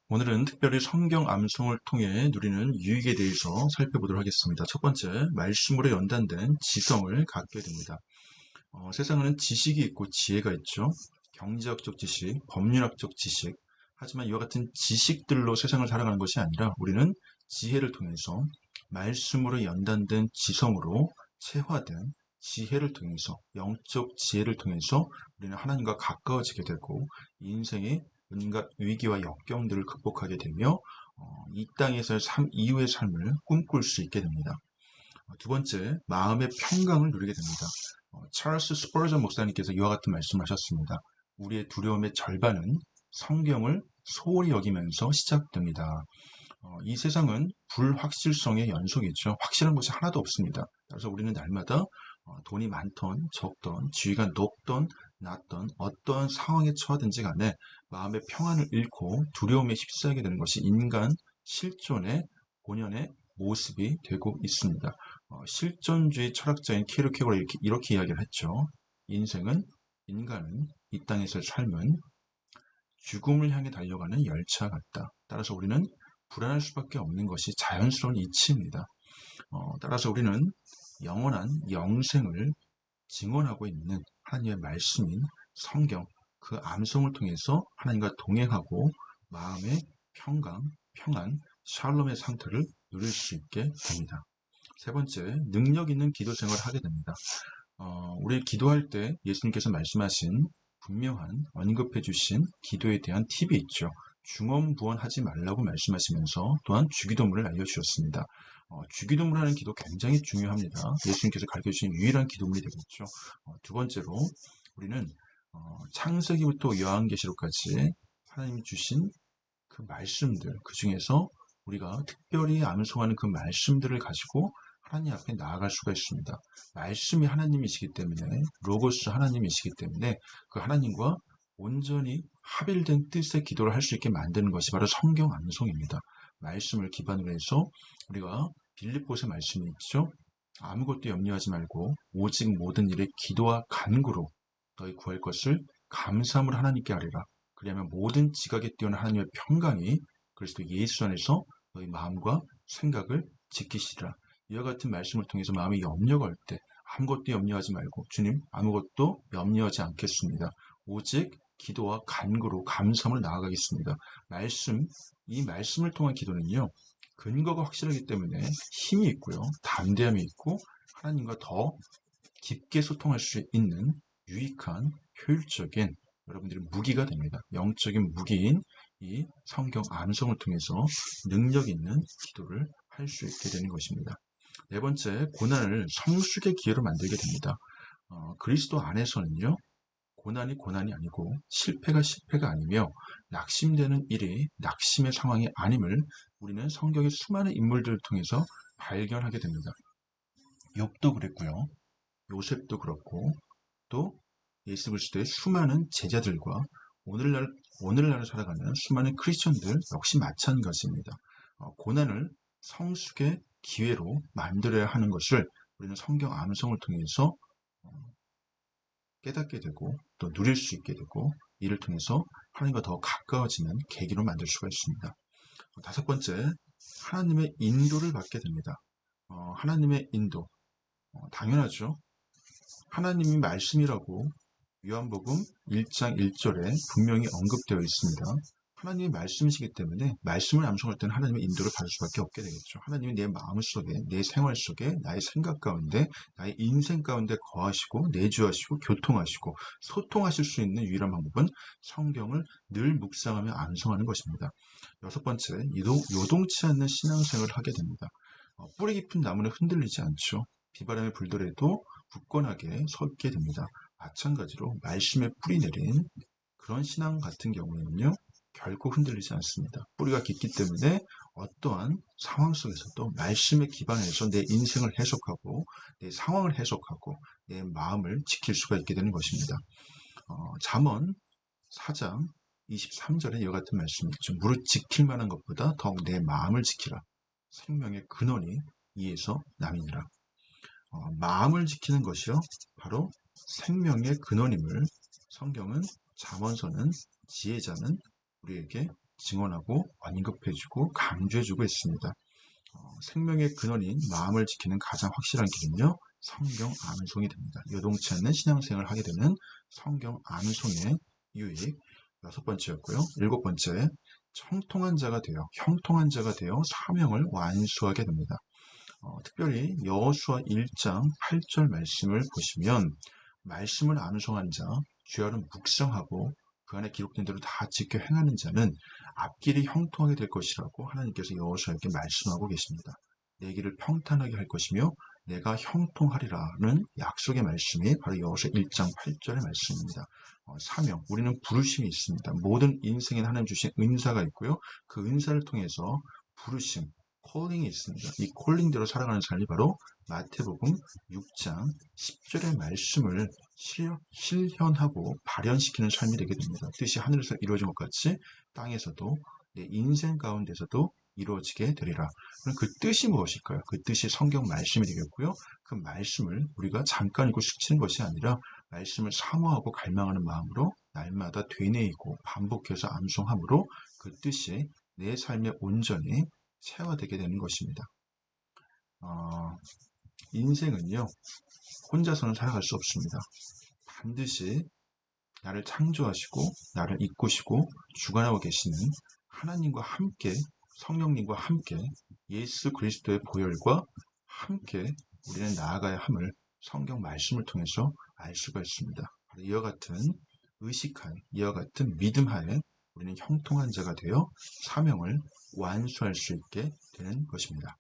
오늘은 특별히 성경 암송을 통해 누리는 유익에 대해서 살펴보도록 하겠습니다. 첫 번째, 말씀으로 연단된 지성을 갖게 됩니다. 세상에는 지식이 있고 지혜가 있죠. 경제학적 지식, 법률학적 지식. 하지만 이와 같은 지식들로 세상을 살아가는 것이 아니라 우리는 지혜를 통해서 말씀으로 연단된 지성으로 체화된 지혜를 통해서 영적 지혜를 통해서 우리는 하나님과 가까워지게 되고 인생의 온갖 위기와 역경들을 극복하게 되며 이 땅에서의 삶 이후의 삶을 꿈꿀 수 있게 됩니다. 두 번째, 마음의 평강을 누리게 됩니다. 찰스 스퍼전 목사님께서 이와 같은 말씀을 하셨습니다. 우리의 두려움의 절반은 성경을 소홀히 여기면서 시작됩니다. 이 세상은 불확실성의 연속이죠. 확실한 것이 하나도 없습니다. 그래서 우리는 날마다 돈이 많던 적던 지위가 높던 낮던 어떠한 상황에 처하든지 간에 마음의 평안을 잃고 두려움에 휩싸이게 되는 것이 인간 실존의 본연의 모습이 되고 있습니다. 실존주의 철학자인 케르케고르가 이렇게 이야기를 했죠. 인간은 이 땅에서의 삶은 죽음을 향해 달려가는 열차 같다. 따라서 우리는 불안할 수밖에 없는 것이 자연스러운 이치입니다. 따라서 우리는 영원한 영생을 증언하고 있는 하나님의 말씀인 성경, 그 암송을 통해서 하나님과 동행하고 마음의 평안, 샬롬의 상태를 누릴 수 있게 됩니다. 세 번째, 능력 있는 기도 생활을 하게 됩니다. 우리 기도할 때 예수님께서 말씀하신 분명한 언급해 주신 기도에 대한 팁이 있죠. 중언부언하지 말라고 말씀하시면서 또한 주기도문을 알려주셨습니다. 주기도문 하는 기도 굉장히 중요합니다. 예수님께서 가르쳐주신 유일한 기도문이 되겠죠. 두 번째로 우리는 창세기부터 요한계시록까지 하나님이 주신 그 말씀들, 그 중에서 우리가 특별히 암송하는 그 말씀들을 가지고 하나님 앞에 나아갈 수가 있습니다. 말씀이 하나님이시기 때문에, 로고스 하나님이시기 때문에 그 하나님과 온전히 합일된 뜻의 기도를 할 수 있게 만드는 것이 바로 성경 암송입니다. 말씀을 기반으로 해서 우리가 빌립보서 말씀이 있죠. 아무것도 염려하지 말고 오직 모든 일에 기도와 간구로 너희 구할 것을 감사함으로 하나님께 아뢰라. 그리하면 모든 지각에 뛰어난 하나님의 평강이 그리스도 예수 안에서 너희 마음과 생각을 지키시리라. 이와 같은 말씀을 통해서 마음이 염려가 올 때 아무것도 염려하지 말고 주님 아무것도 염려하지 않겠습니다. 오직 기도와 간구로 감사함을 나아가겠습니다. 이 말씀을 통한 기도는요. 근거가 확실하기 때문에 힘이 있고요. 담대함이 있고 하나님과 더 깊게 소통할 수 있는 유익한 효율적인 여러분들의 무기가 됩니다. 영적인 무기인 이 성경 암송을 통해서 능력 있는 기도를 할 수 있게 되는 것입니다. 네 번째, 고난을 성숙의 기회로 만들게 됩니다. 그리스도 안에서는요, 고난이 아니고 실패가 아니며 낙심되는 일이 낙심의 상황이 아님을 우리는 성경의 수많은 인물들을 통해서 발견하게 됩니다. 욥도 그랬고요. 요셉도 그렇고 또 예수 그리스도의 수많은 제자들과 오늘날을 살아가는 수많은 크리스천들 역시 마찬가지입니다. 고난을 성숙의 기회로 만들어야 하는 것을 우리는 성경 암송을 통해서 깨닫게 되고 또 누릴 수 있게 되고 이를 통해서 하나님과 더 가까워지는 계기로 만들 수가 있습니다. 다섯 번째, 하나님의 인도를 받게 됩니다. 하나님의 인도, 당연하죠. 하나님이 말씀이라고 요한복음 1장 1절에 분명히 언급되어 있습니다. 하나님의 말씀이시기 때문에 말씀을 암송할 때는 하나님의 인도를 받을 수밖에 없게 되겠죠. 하나님이 내 마음속에, 내 생활 속에, 나의 생각 가운데, 나의 인생 가운데 거하시고 내주하시고 교통하시고 소통하실 수 있는 유일한 방법은 성경을 늘 묵상하며 암송하는 것입니다. 여섯 번째, 요동치 않는 신앙생활을 하게 됩니다. 뿌리 깊은 나무는 흔들리지 않죠. 비바람이 불더라도 굳건하게 섰게 됩니다. 마찬가지로 말씀에 뿌리 내린 그런 신앙 같은 경우에는요. 결코 흔들리지 않습니다. 뿌리가 깊기 때문에 어떠한 상황 속에서도 말씀에 기반해서 내 인생을 해석하고 내 상황을 해석하고 내 마음을 지킬 수가 있게 되는 것입니다. 잠언 4장 23절에 이와 같은 말씀이 있죠. 무릇 지킬 만한 것보다 더욱 내 마음을 지키라. 생명의 근원이 이에서 남이니라. 마음을 지키는 것이요 바로 생명의 근원임을 성경은 잠언서는 지혜자는 우리에게 증언하고 언급해주고 강조해주고 있습니다. 생명의 근원인 마음을 지키는 가장 확실한 길은요, 성경 암송이 됩니다. 요동치 않는 신앙생활을 하게 되는 성경 암송의 유익. 6번째였고요. 7번째, 형통한 자가 되어 사명을 완수하게 됩니다. 특별히 여호수아 1장 8절 말씀을 보시면, 말씀을 암송한 자, 주야를 묵상하고 그 안에 기록된 대로 다 지켜 행하는 자는 앞길이 형통하게 될 것이라고 하나님께서 여호수아에게 말씀하고 계십니다. 내 길을 평탄하게 할 것이며 내가 형통하리라는 약속의 말씀이 바로 여호수아 1장 8절의 말씀입니다. 사명, 우리는 부르심이 있습니다. 모든 인생에 하나님 주신 은사가 있고요. 그 은사를 통해서 부르심, 콜링이 있습니다. 이 콜링대로 살아가는 삶이 바로 마태복음 6장 10절의 말씀을 실현하고 발현시키는 삶이 되게 됩니다. 뜻이 하늘에서 이루어진 것 같이 땅에서도 내 인생 가운데서도 이루어지게 되리라. 그럼 그 뜻이 무엇일까요? 그 뜻이 성경 말씀이 되겠고요. 그 말씀을 우리가 잠깐 읽고 스치는 것이 아니라 말씀을 사모하고 갈망하는 마음으로 날마다 되뇌이고 반복해서 암송함으로 그 뜻이 내 삶에 온전히 체화되게 되는 것입니다. 인생은요, 혼자서는 살아갈 수 없습니다. 반드시 나를 창조하시고 나를 이끄시고 주관하고 계시는 하나님과 함께, 성령님과 함께 예수 그리스도의 보혈과 함께 우리는 나아가야 함을 성경 말씀을 통해서 알 수가 있습니다. 이와 같은 의식하에, 이와 같은 믿음하에 우리는 형통한 자가 되어 사명을 완수할 수 있게 되는 것입니다.